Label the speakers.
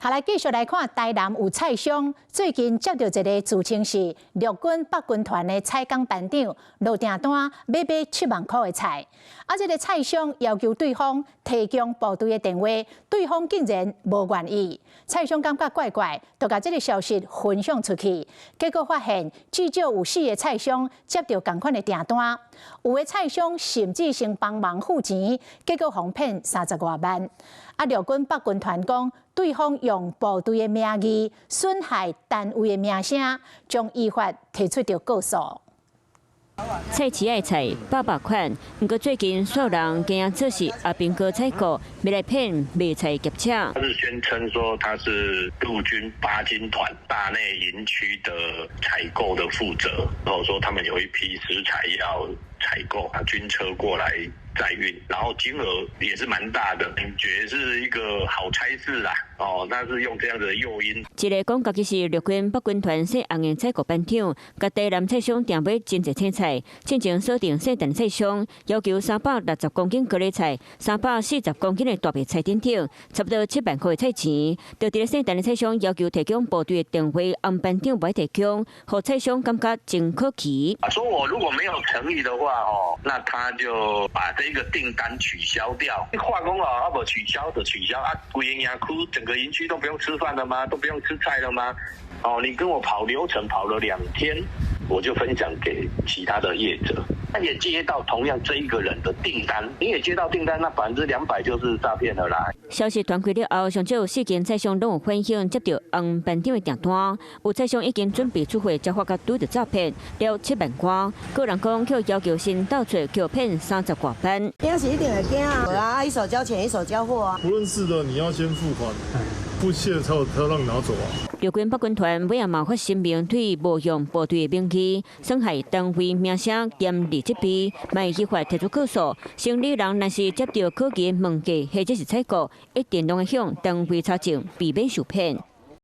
Speaker 1: 下來繼續來看台南有菜商最近接到一個自稱是陸軍北軍團的菜工班長落訂單，要買7萬塊的菜。這個菜商要求對方提供部隊的電話，對方竟然無願意。菜商感覺怪怪，就把這個消息分享出去，結果發現至少有4個菜商接到同款的訂單，有的菜商甚至先幫忙付錢，結果被騙30多萬。陸軍北軍團講，對方用部隊的名義損害單位的名聲，將依法提出着告訴。
Speaker 2: 菜市愛菜800塊，不過最近所有人驚這是阿兵哥採購，要來騙賣菜業者。
Speaker 3: 他是宣稱說他是陸軍8軍團大內營區的採購的負責，然後說他們有一批食材要採購，軍車過來載運，然後金額也是蠻大的，感覺是一個好差事啦。那是用這樣的誘因。
Speaker 2: 一個講自己是陸軍北軍團細紅的採購班長，甲台南菜商訂買真濟青菜，進前鎖定細陳菜商，要求360公斤高麗菜、340公斤的大白菜等等，差不多7萬塊的菜錢。就佇細陳的菜商要求提供部隊的電話，紅班長不愛提供，讓菜商感覺真可氣。
Speaker 3: 說我如果沒有誠意的話，那他就把這個訂單取消掉。化工啊，不取消就取消啊，規個營區整個營區都不用吃飯了嗎？都不用吃菜了嗎？你跟我跑流程跑了2天，我就分享給其他的業者，他也接到同樣這一個人的訂單，你也接到訂單，那200%就是詐騙了啦。
Speaker 2: 消息傳開了後，上少有4間菜商攏有反映接到紅班長的訂單，有菜商已經準備出貨，交貨甲拄着詐騙了7萬塊。個人講，叫要求先到厝叫騙30多萬。
Speaker 4: 驚是一定會驚啊！一手交錢一手交貨啊。
Speaker 5: 不論是的，你要先付款，不謝才有讓你拿走啊。
Speaker 2: 陸軍北軍團尾也冒發聲明，對無用部隊的名義損害單位名聲嚴厲責備，賣依法提出告訴。生理人若是接到可疑的物件或者是採購，一定攏會向單位查證，避免受騙。